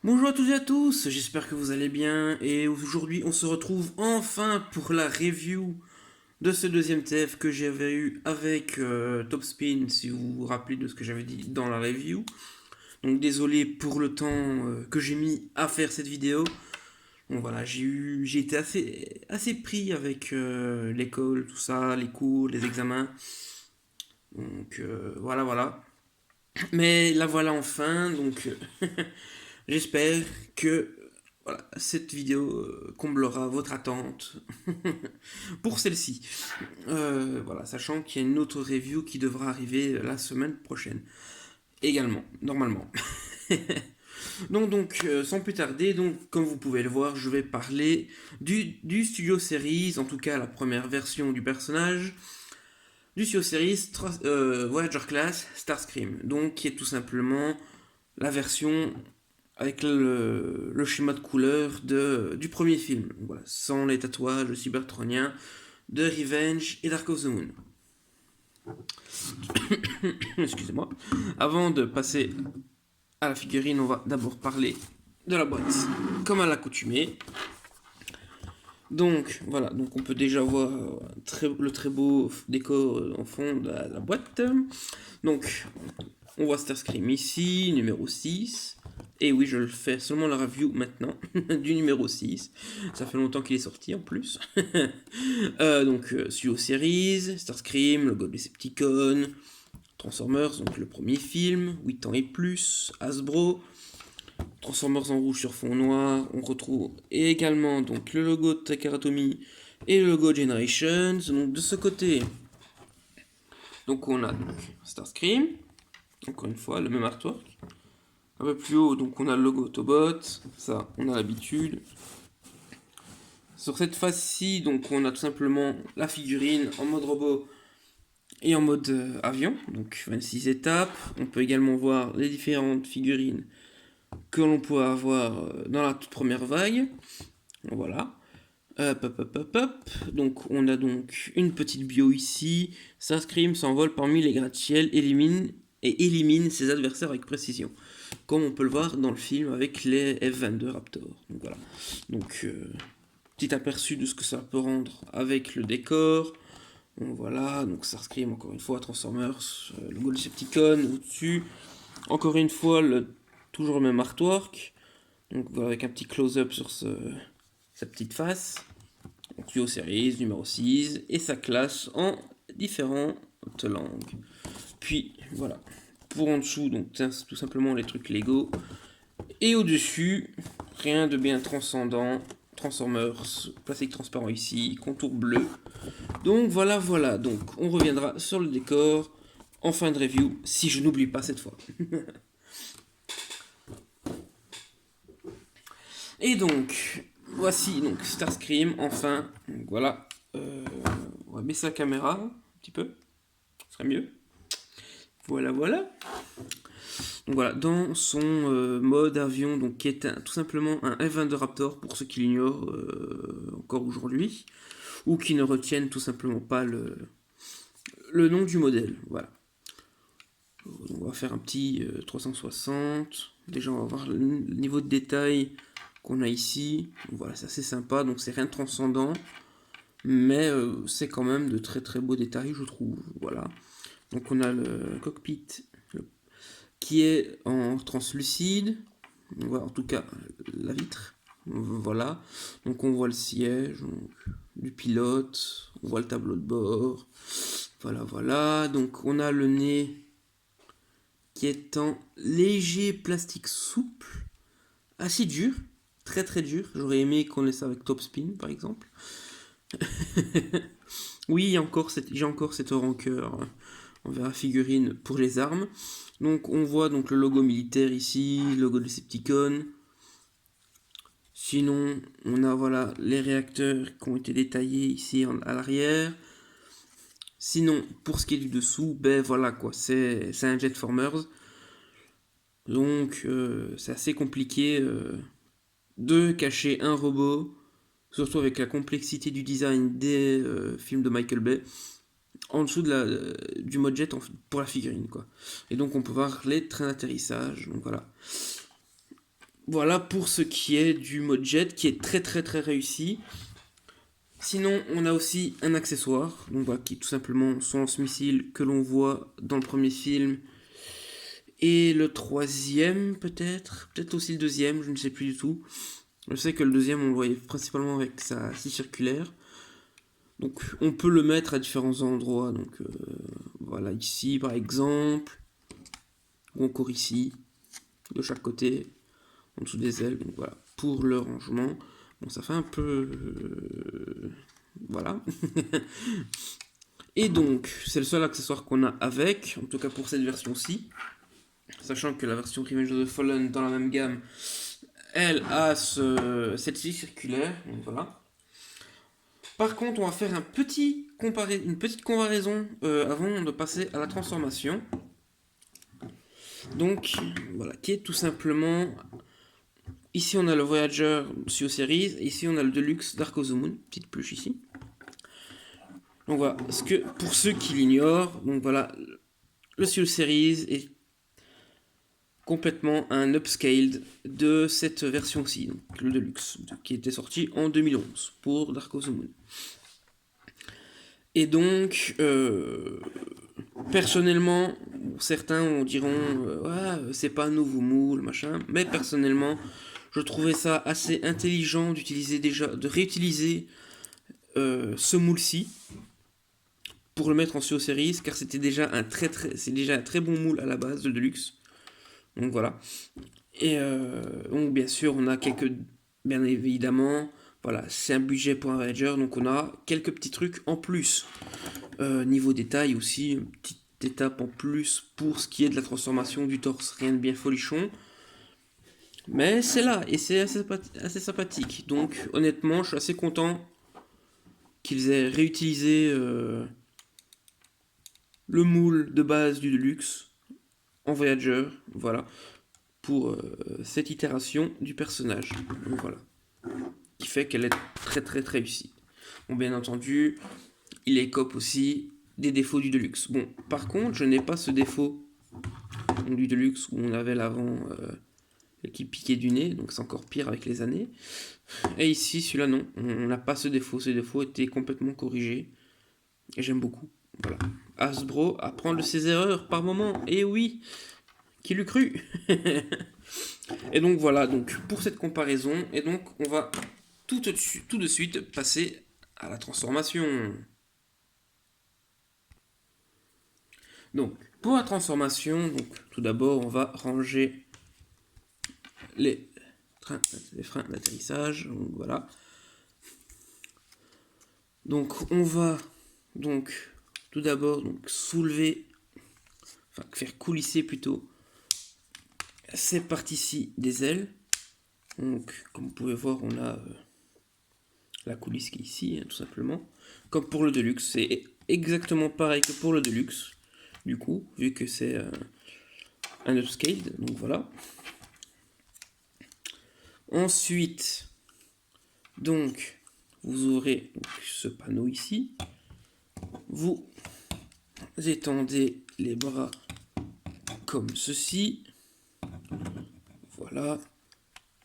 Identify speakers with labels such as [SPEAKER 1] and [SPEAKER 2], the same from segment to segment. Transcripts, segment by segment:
[SPEAKER 1] Bonjour à toutes et à tous, j'espère que vous allez bien et aujourd'hui on se retrouve enfin pour la review de ce deuxième TF que j'avais eu avec Topspin, si vous vous rappelez de ce que j'avais dit dans la review. Donc désolé pour le temps que j'ai mis à faire cette vidéo. Donc voilà, j'ai été assez pris avec l'école, tout ça, les cours, les examens. Donc voilà. Mais la voilà enfin, donc j'espère que voilà, cette vidéo comblera votre attente pour celle-ci. Voilà, sachant qu'il y a une autre review qui devra arriver la semaine prochaine. Également, normalement. Sans plus tarder, donc, comme vous pouvez le voir, je vais parler du Studio Series, en tout cas la première version du personnage, du Studio Series Voyager Class Starscream, donc qui est tout simplement la version avec le schéma de couleur du premier film, voilà, sans les tatouages cybertroniens de Revenge et Dark of the Moon. Excusez-moi. Avant de passer à la figurine, on va d'abord parler de la boîte, comme à l'accoutumée. Donc voilà, donc on peut déjà voir le très beau décor en fond de la boîte. Donc on voit Starscream ici, numéro 6. Et oui, je le fais seulement la review maintenant du numéro 6. Ça fait longtemps qu'il est sorti en plus. Studio Series, Starscream, logo de Decepticon, Transformers, donc le premier film, 8 ans et plus, Hasbro, Transformers en rouge sur fond noir. On retrouve également donc le logo de Takaratomi et le logo de Generations. Donc de ce côté, donc on a donc Starscream, encore une fois le même artwork. Un peu plus haut, donc on a le logo Autobot, ça on a l'habitude. Sur cette face-ci, donc on a tout simplement la figurine en mode robot et en mode avion, donc 26 étapes. On peut également voir les différentes figurines que l'on peut avoir dans la toute première vague. Voilà. Hop. Donc on a donc une petite bio ici. Starscream s'envole parmi les gratte-ciel, élimine ses adversaires avec précision. Comme on peut le voir dans le film avec les F-22 Raptor. Donc voilà. Donc petit aperçu de ce que ça peut rendre avec le décor. Donc voilà, donc Starscream encore une fois, Transformers, le logo Decepticon au-dessus. Encore une fois, toujours le même artwork. Donc voilà, avec un petit close-up sur sa petite face. Donc Studio Series numéro 6 et sa classe en différentes langues. Puis voilà, pour en dessous, donc c'est tout simplement les trucs Lego. Et au-dessus, rien de bien transcendant. Transformers, plastique transparent ici, contour bleu. Donc voilà. Donc on reviendra sur le décor en fin de review, si je n'oublie pas cette fois. Et donc, voici donc Starscream, enfin. Donc voilà. On va baisser la caméra un petit peu. Ce serait mieux. Voilà. Donc voilà, dans son mode avion, donc qui est tout simplement un F-22 Raptor, pour ceux qui l'ignorent encore aujourd'hui, ou qui ne retiennent tout simplement pas le nom du modèle. Voilà. On va faire un petit 360. Déjà, on va voir le niveau de détail qu'on a ici. Donc voilà, c'est assez sympa. Donc c'est rien de transcendant, mais c'est quand même de très très beaux détails, je trouve. Voilà. Donc on a le cockpit qui est en translucide. Voilà, en tout cas, la vitre. Voilà. Donc on voit le siège du pilote. On voit le tableau de bord. Voilà. Donc on a le nez qui est en léger plastique souple, assez dur, très très dur. J'aurais aimé qu'on ait ça avec Topspin par exemple. Oui, j'ai encore cette rancœur envers la figurine pour les armes. Donc on voit donc le logo militaire ici, le logo de Decepticon. Sinon, on a voilà les réacteurs qui ont été détaillés ici à l'arrière. Sinon, pour ce qui est du dessous, ben voilà quoi, c'est un Jetformers. Donc c'est assez compliqué de cacher un robot, surtout avec la complexité du design des films de Michael Bay, en dessous du mode jet pour la figurine quoi. Et donc on peut voir les trains d'atterrissage. Donc voilà. voilà pour ce qui est du mode jet qui est très très très réussi. Sinon, on a aussi un accessoire, donc voilà, qui est tout simplement son lance-missile que l'on voit dans le premier film. Et le troisième, peut-être aussi le deuxième, je ne sais plus du tout. Je sais que le deuxième, on le voyait principalement avec sa scie circulaire. Donc, on peut le mettre à différents endroits. Donc, voilà, ici par exemple, ou encore ici, de chaque côté, en dessous des ailes. Donc, voilà, pour le rangement. Bon, ça fait un peu. Voilà. Et donc, c'est le seul accessoire qu'on a avec, en tout cas pour cette version-ci. Sachant que la version Revenge of the Fallen dans la même gamme, elle a cette scie circulaire. Donc voilà. Par contre, on va faire une petite comparaison avant de passer à la transformation. Donc, voilà, qui est tout simplement... Ici, on a le Voyager Sio Series, et ici, on a le Deluxe Dark of the Moon, petite pluche ici. Donc voilà, pour ceux qui l'ignorent, donc voilà, le Sio Series est complètement un upscaled de cette version-ci, donc le Deluxe, qui était sorti en 2011 pour Dark of the Moon. Et donc, personnellement, certains diront ouais, c'est pas un nouveau moule, machin, mais personnellement, je trouvais ça assez intelligent de réutiliser ce moule-ci pour le mettre en Sio Series, car c'est déjà un très bon moule à la base de Deluxe. Donc voilà. Et donc bien sûr, on a bien évidemment, voilà, c'est un budget pour un Voyager, donc on a quelques petits trucs en plus. Niveau détail aussi, une petite étape en plus pour ce qui est de la transformation du torse, rien de bien folichon. Mais c'est là, et c'est assez sympathique. Donc honnêtement, je suis assez content qu'ils aient réutilisé le moule de base du Deluxe en Voyager, voilà, pour cette itération du personnage. Donc voilà. Qui fait qu'elle est très très très réussie. Bon, bien entendu, il écope aussi des défauts du Deluxe. Bon, par contre, je n'ai pas ce défaut du Deluxe où on avait l'avant qui piquait du nez, donc c'est encore pire avec les années. Et ici, celui-là, non, on n'a pas ce défaut. Ce défaut était complètement corrigé. Et j'aime beaucoup. Voilà. Hasbro apprend de ses erreurs par moment. Et oui, qui l'eût cru. Et donc voilà, donc pour cette comparaison, et donc on va tout de suite passer à la transformation. Donc, pour la transformation, donc, tout d'abord, on va ranger les freins d'atterrissage. Donc, voilà. Donc, on va donc tout d'abord soulever, enfin faire coulisser plutôt ces parties-ci des ailes. Donc, comme vous pouvez voir, on a la coulisse qui est ici, hein, tout simplement. Comme pour le Deluxe, c'est exactement pareil que pour le Deluxe. Du coup, vu que c'est un upscale, donc voilà. Ensuite, donc, vous aurez ce panneau ici. Vous étendez les bras comme ceci. Voilà.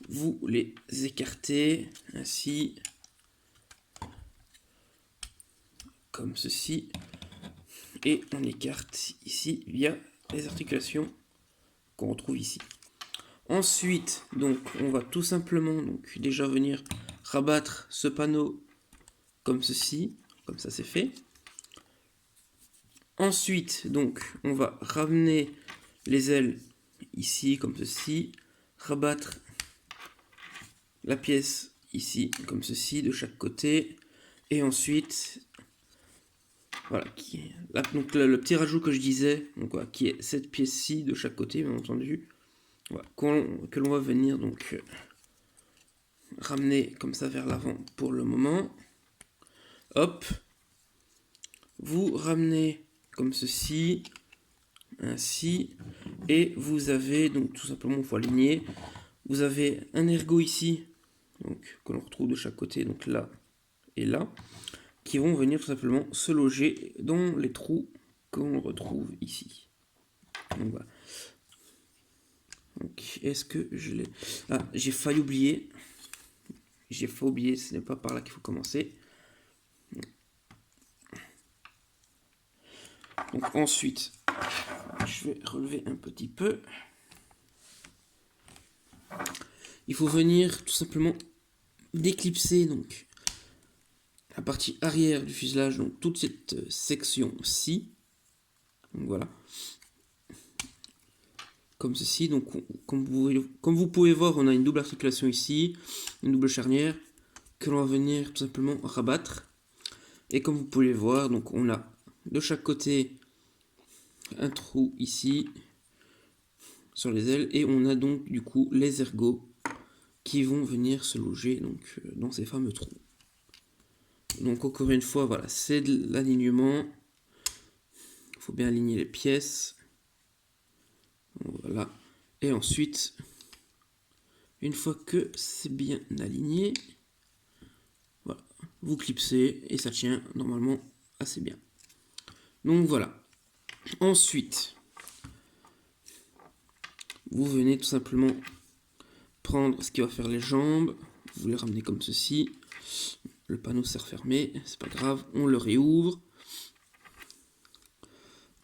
[SPEAKER 1] Vous les écartez ainsi. Comme ceci. Et on écarte ici via les articulations qu'on retrouve ici. Ensuite, donc, on va tout simplement déjà venir rabattre ce panneau comme ceci, comme ça c'est fait. Ensuite, donc, on va ramener les ailes ici comme ceci, rabattre la pièce ici comme ceci de chaque côté, et ensuite, voilà, donc le petit rajout que je disais, donc voilà, qui est cette pièce-ci de chaque côté, bien entendu. Voilà, que l'on va venir donc ramener comme ça vers l'avant pour le moment. Hop. Vous ramenez comme ceci, ainsi, et vous avez donc tout simplement, il faut aligner. Vous avez un ergot ici, donc que l'on retrouve de chaque côté, donc là et là, qui vont venir tout simplement se loger dans les trous qu'on retrouve ici. Donc voilà. Donc, est-ce que je l'ai... Ah, j'ai failli oublier. J'ai failli oublier, ce n'est pas par là qu'il faut commencer. Donc ensuite, je vais relever un petit peu. Il faut venir tout simplement déclipser donc la partie arrière du fuselage, donc toute cette section-ci. Donc voilà. Comme ceci, donc comme vous pouvez voir, on a une double articulation ici, une double charnière, que l'on va venir tout simplement rabattre. Et comme vous pouvez voir, donc on a de chaque côté un trou ici sur les ailes, et on a donc du coup les ergots qui vont venir se loger donc dans ces fameux trous. Donc encore une fois, voilà, c'est de l'alignement. Il faut bien aligner les pièces. Voilà. Et ensuite, une fois que c'est bien aligné, voilà, vous clipsez et ça tient normalement assez bien. Donc voilà. Ensuite, vous venez tout simplement prendre ce qui va faire les jambes, vous les ramenez comme ceci. Le panneau s'est refermé, c'est pas grave, on le réouvre.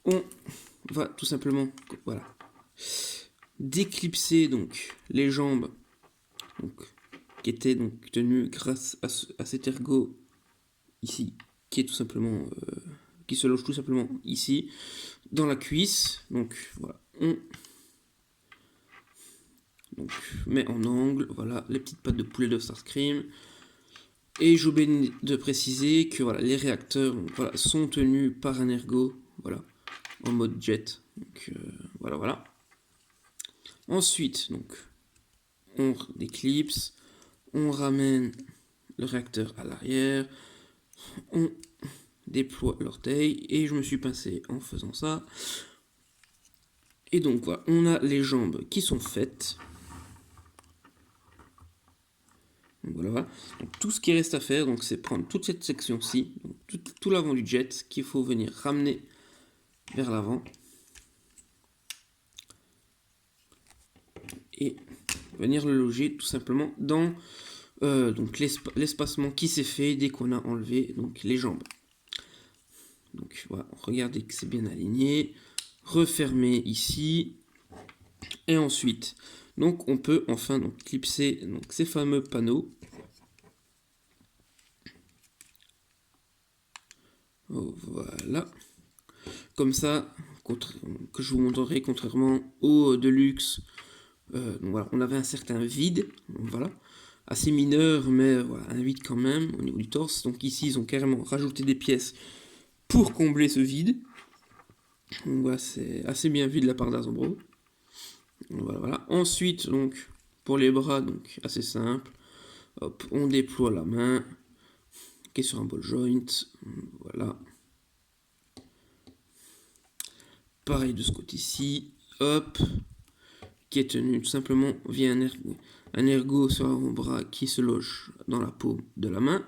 [SPEAKER 1] On va tout simplement, voilà, déclipser donc les jambes donc, qui étaient donc tenues grâce à cet ergot ici, qui est tout simplement qui se loge tout simplement ici dans la cuisse. Donc voilà, on met en angle, voilà, les petites pattes de poulet de Starscream. Et j'oublie de préciser que voilà, les réacteurs donc, voilà, sont tenus par un ergot, voilà, en mode jet. Donc voilà. Ensuite, donc, on déclipse, on ramène le réacteur à l'arrière, on déploie l'orteil, et je me suis pincé en faisant ça. Et donc voilà, on a les jambes qui sont faites. Donc voilà. Donc, tout ce qui reste à faire, donc c'est prendre toute cette section-ci, tout l'avant du jet, qu'il faut venir ramener vers l'avant. Et venir le loger tout simplement dans donc l'espacement qui s'est fait dès qu'on a enlevé donc les jambes. Donc voilà, regardez que c'est bien aligné. Refermer ici. Et ensuite, donc on peut enfin donc clipser donc ces fameux panneaux. Voilà. Comme ça, que je vous montrerai, contrairement au Deluxe, donc voilà, on avait un certain vide, voilà, assez mineur, mais voilà, un vide quand même au niveau du torse. Donc ici, ils ont carrément rajouté des pièces pour combler ce vide. Donc voilà, c'est assez bien vu de la part d'Asbro. Voilà. Ensuite, donc, pour les bras, donc assez simple. Hop, on déploie la main, qui est sur un ball joint. Voilà. Pareil de ce côté-ci. Hop. Qui est tenu tout simplement via un ergot sur l'avant-bras qui se loge dans la paume de la main.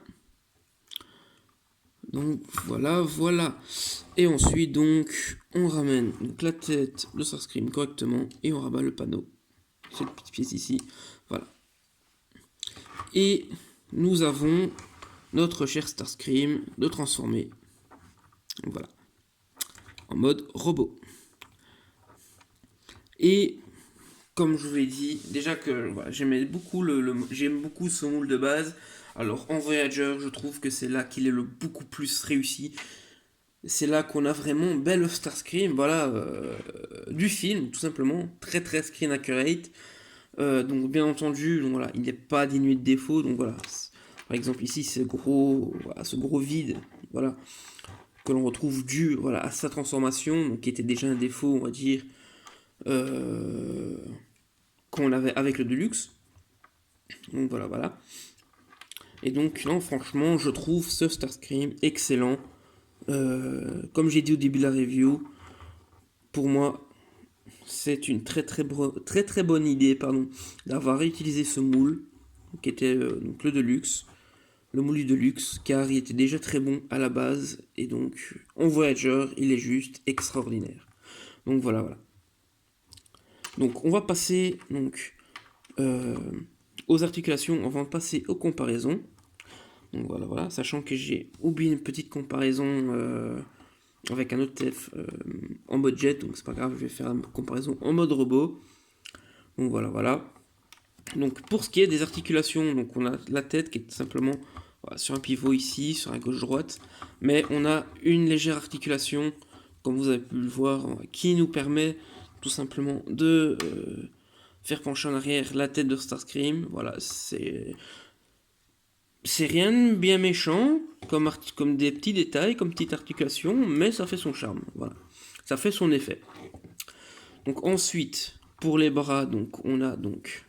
[SPEAKER 1] Donc voilà. Et ensuite donc on ramène donc, la tête de Starscream correctement et on rabat le panneau. Cette petite pièce ici. Voilà. Et nous avons notre cher Starscream de transformer. Voilà. En mode robot. Et comme je vous l'ai dit, déjà que voilà, j'aime beaucoup ce moule de base. Alors en Voyager, je trouve que c'est là qu'il est le beaucoup plus réussi. C'est là qu'on a vraiment belle Starscream, voilà, du film, tout simplement, très screen accurate. Donc bien entendu, donc, voilà, il n'est pas dénué de défauts. Donc voilà, par exemple ici, ce gros vide, voilà, que l'on retrouve dû voilà, à sa transformation, donc qui était déjà un défaut, on va dire. Qu'on avait avec le Deluxe. Donc voilà. Et donc non, franchement, je trouve ce Starscream excellent. Comme j'ai dit au début de la review, pour moi, c'est une très bonne idée, d'avoir réutilisé ce moule qui était donc le Deluxe, le moule du Deluxe, car il était déjà très bon à la base et donc en Voyager, il est juste extraordinaire. Donc voilà. Donc on va passer donc, aux articulations, on va passer aux comparaisons. Donc voilà, sachant que j'ai oublié une petite comparaison avec un autre TF en mode jet, donc c'est pas grave, je vais faire une comparaison en mode robot. Donc voilà. Donc pour ce qui est des articulations, donc on a la tête qui est simplement sur un pivot ici, sur la gauche-droite, mais on a une légère articulation, comme vous avez pu le voir, qui nous permet tout simplement de faire pencher en arrière la tête de Starscream. Voilà, c'est rien de bien méchant, comme des petits détails, comme petite articulation, mais ça fait son charme. Voilà, ça fait son effet. Donc ensuite, pour les bras, donc on a donc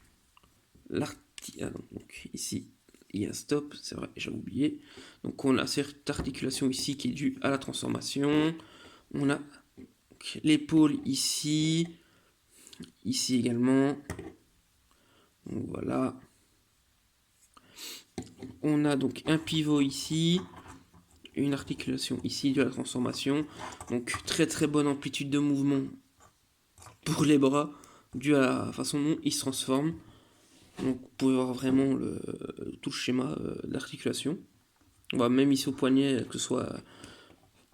[SPEAKER 1] donc ici il y a stop, c'est vrai, j'ai oublié. Donc on a cette articulation ici qui est due à la transformation. On a l'épaule ici également. Donc voilà. On a donc un pivot ici, une articulation ici de la transformation. Donc très bonne amplitude de mouvement pour les bras, dû à la façon dont ils se transforment. Donc vous pouvez voir vraiment tout le schéma d'articulation. Même ici au poignet, que ce soit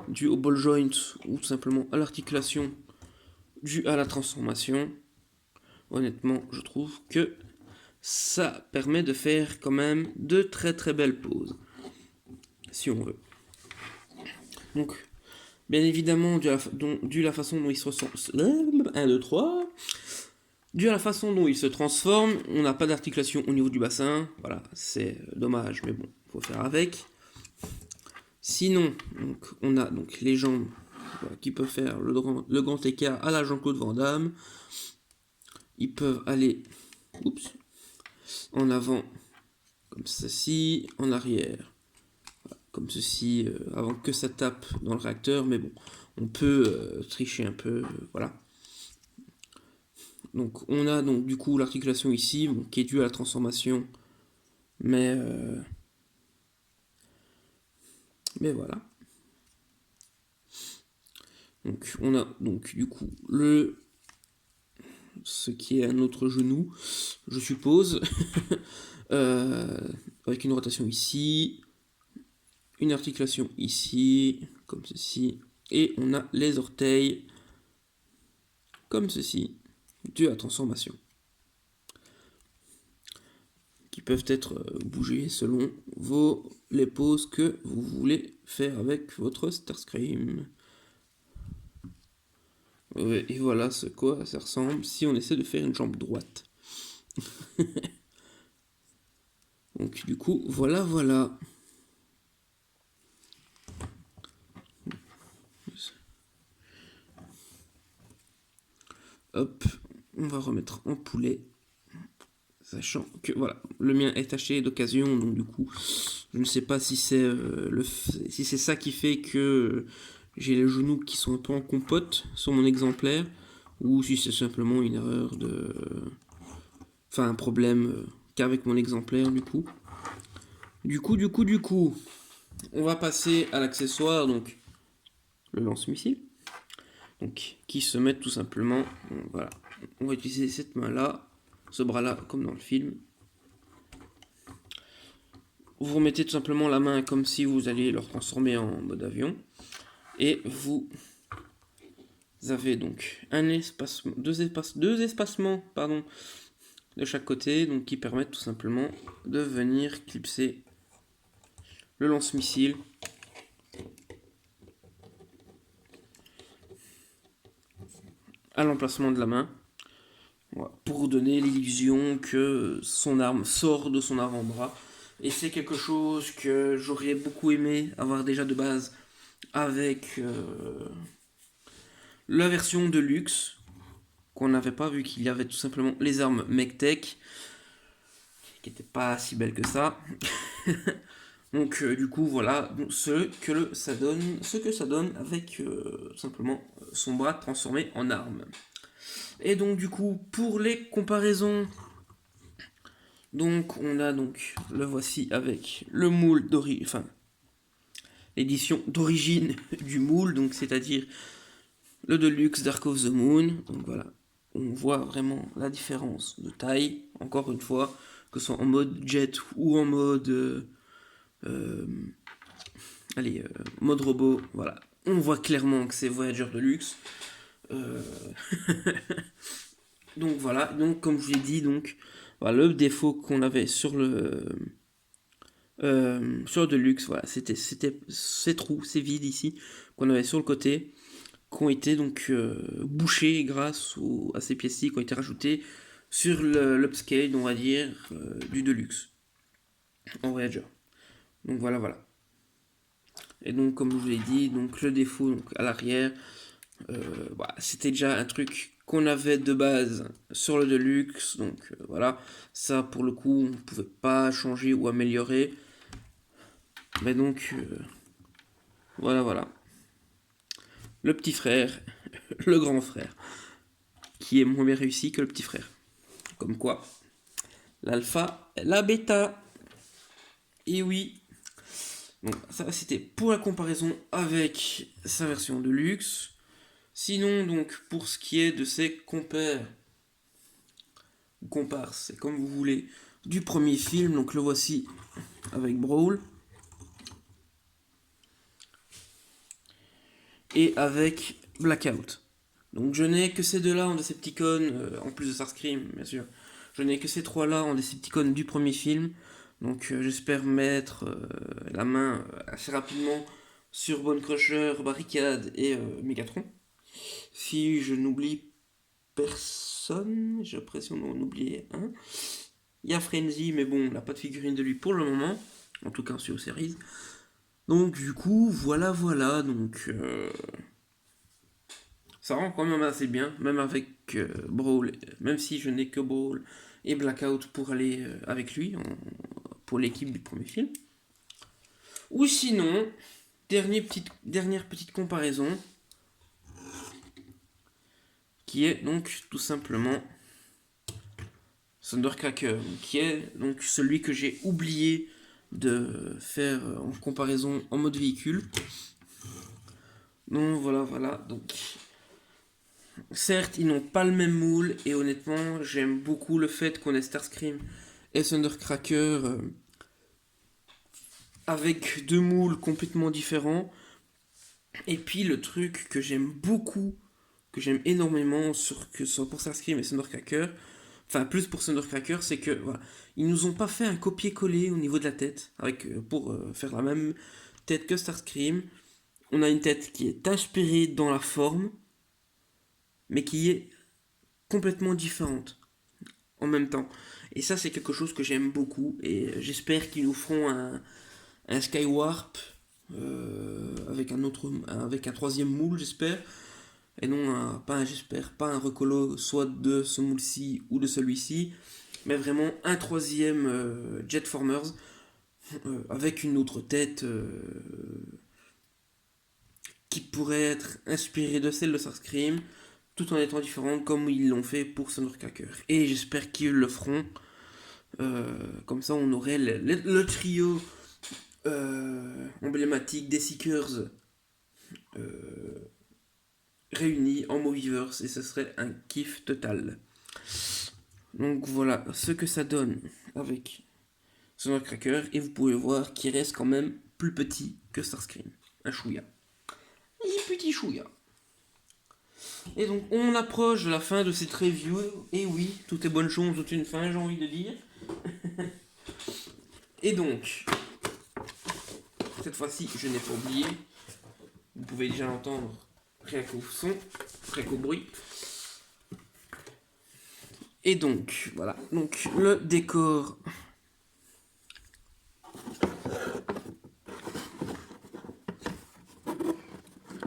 [SPEAKER 1] dû au ball joint ou tout simplement à l'articulation dû à la transformation. Honnêtement, je trouve que ça permet de faire quand même de très belles poses, si on veut. Donc, bien évidemment, dû à la façon dont il se ressemble. 1, 2, 3. Dû à la façon dont il se transforme, on n'a pas d'articulation au niveau du bassin. Voilà, c'est dommage, mais bon, faut faire avec. Sinon, donc, on a donc les jambes qui peuvent faire le grand écart à la Jean-Claude Van Damme. Ils peuvent aller en avant comme ceci, en arrière comme ceci, avant que ça tape dans le réacteur, mais bon, on peut tricher un peu, voilà. Donc on a donc du coup l'articulation ici, qui est due à la transformation, mais voilà. Donc on a donc du coup ce qui est un autre genou, je suppose, avec une rotation ici, une articulation ici, comme ceci, et on a les orteils comme ceci, dû à la transformation, qui peuvent être bougés selon les poses que vous voulez faire avec votre Starscream. Et voilà ce quoi ça ressemble si on essaie de faire une jambe droite. Donc du coup, voilà. Hop, on va remettre en poulet. Sachant que voilà, le mien est acheté d'occasion, donc du coup, je ne sais pas si c'est si c'est ça qui fait que j'ai les genoux qui sont un peu en compote sur mon exemplaire, ou si c'est simplement une erreur enfin un problème qu'avec mon exemplaire du coup. Du coup, on va passer à l'accessoire, donc le lance-missile, donc qui se met tout simplement, voilà, on va utiliser cette main-là, ce bras-là, comme dans le film. Vous remettez tout simplement la main comme si vous alliez le transformer en mode avion, et vous avez donc deux espacements, de chaque côté, donc qui permettent tout simplement de venir clipser le lance-missile à l'emplacement de la main, pour donner l'illusion que son arme sort de son avant-bras. Et c'est quelque chose que j'aurais beaucoup aimé avoir déjà de base avec la version de luxe qu'on n'avait pas, vu qu'il y avait tout simplement les armes MechTech qui n'étaient pas si belles que ça. Donc du coup voilà ce que ça donne avec simplement son bras transformé en arme. Et donc du coup pour les comparaisons, donc on a donc le voici avec le moule d'origine, enfin l'édition d'origine du moule, donc c'est-à-dire le Deluxe Dark of the Moon. Donc voilà, on voit vraiment la différence de taille, encore une fois, que ce soit en mode jet ou en mode mode robot, voilà. On voit clairement que c'est Voyager de luxe. Euh, donc voilà, donc comme je vous l'ai dit, donc voilà, le défaut qu'on avait sur le Deluxe, voilà, c'était ces trous, ces vides ici qu'on avait sur le côté, qui ont été donc bouchés grâce à ces pièces-ci qui ont été rajoutées sur l'upscale, on va dire, du Deluxe en Voyager. Donc voilà, voilà. Et donc comme je vous l'ai dit, donc le défaut donc, à l'arrière, voilà, c'était déjà un truc qu'on avait de base sur le Deluxe, donc voilà, ça pour le coup on ne pouvait pas changer ou améliorer. Mais donc voilà, voilà. Le petit frère, le grand frère, qui est moins bien réussi que le petit frère. Comme quoi, l'alpha, la bêta. Et oui. Donc ça c'était pour la comparaison avec sa version de luxe. Sinon donc pour ce qui est de ses compères, ou comparses, c'est comme vous voulez, du premier film, donc le voici avec Brawl. Et avec Blackout. Donc je n'ai que ces deux-là en Decepticon, en plus de Starscream, bien sûr. Je n'ai que ces trois-là en Decepticon du premier film. Donc j'espère mettre la main assez rapidement sur Bone Crusher, Barricade et Megatron. Si je n'oublie personne, j'ai l'impression d'en oublier un. Il y a Frenzy, mais bon, on n'a pas de figurine de lui pour le moment. En tout cas, sur Series. Donc du coup, voilà, voilà. Donc ça rend quand même assez bien, même avec Brawl, même si je n'ai que Brawl et Blackout pour aller avec lui, pour l'équipe du premier film. Ou sinon, dernière petite comparaison, qui est donc tout simplement Thundercracker, qui est donc celui que j'ai oublié de faire en comparaison en mode véhicule. Donc voilà, voilà, donc certes, ils n'ont pas le même moule, et honnêtement, j'aime beaucoup le fait qu'on ait Starscream et Thundercracker avec deux moules complètement différents. Et puis le truc que j'aime beaucoup, que j'aime énormément, que ce soit pour Starscream et Thundercracker, enfin plus pour Thundercracker, c'est que voilà, ils nous ont pas fait un copier-coller au niveau de la tête, pour faire la même tête que Starscream. On a une tête qui est inspirée dans la forme, mais qui est complètement différente en même temps. Et ça, c'est quelque chose que j'aime beaucoup. Et j'espère qu'ils nous feront un Skywarp avec un troisième moule, j'espère. Et non, pas un recolo soit de ce moule-ci ou de celui-ci, mais vraiment un troisième Jetformers avec une autre tête qui pourrait être inspirée de celle de Starscream, tout en étant différente comme ils l'ont fait pour Thundercracker. Et j'espère qu'ils le feront. Comme ça, on aurait le trio emblématique des Seekers réunis en Moviverse, et ce serait un kiff total. Donc voilà ce que ça donne avec Thundercracker, et vous pouvez voir qu'il reste quand même plus petit que Starscream. Un chouïa. Un petit chouïa. Et donc on approche de la fin de cette review. Et oui, tout est bonne chose, toute une fin, j'ai envie de dire. Et donc, cette fois-ci, je n'ai pas oublié. Vous pouvez déjà l'entendre rien qu'au son, rien qu'au bruit. Et donc, voilà. Donc, le décor.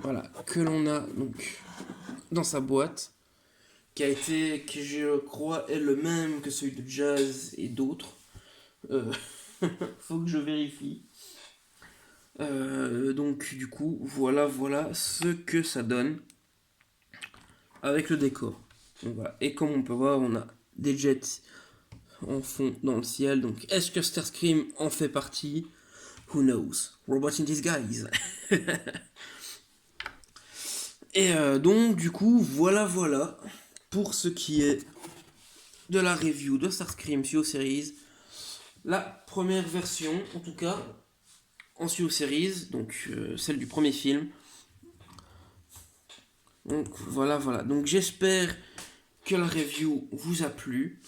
[SPEAKER 1] Voilà, que l'on a donc dans sa boîte, qui je crois, est le même que celui de Jazz et d'autres. Faut que je vérifie. Donc du coup, voilà ce que ça donne avec le décor. Donc, voilà. Et comme on peut voir, on a des jets en fond dans le ciel. Donc est-ce que Starscream en fait partie? Who knows? Robot in disguise. Et donc du coup, voilà pour ce qui est de la review de Starscream Studio Series, la première version, en tout cas, en Studio Series, donc celle du premier film. Donc voilà. Donc j'espère que la review vous a plu.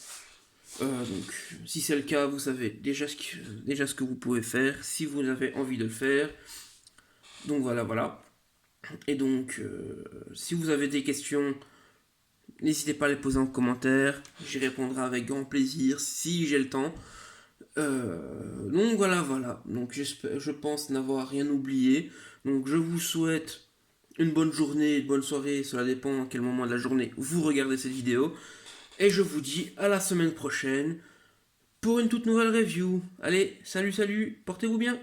[SPEAKER 1] Donc si c'est le cas, vous savez déjà ce que vous pouvez faire si vous avez envie de le faire. Donc voilà. Et donc si vous avez des questions, n'hésitez pas à les poser en commentaire. J'y répondrai avec grand plaisir si j'ai le temps. Donc voilà. Donc je pense n'avoir rien oublié. Donc je vous souhaite une bonne journée, une bonne soirée, cela dépend à quel moment de la journée vous regardez cette vidéo. Et je vous dis à la semaine prochaine pour une toute nouvelle review. Allez, salut, portez-vous bien.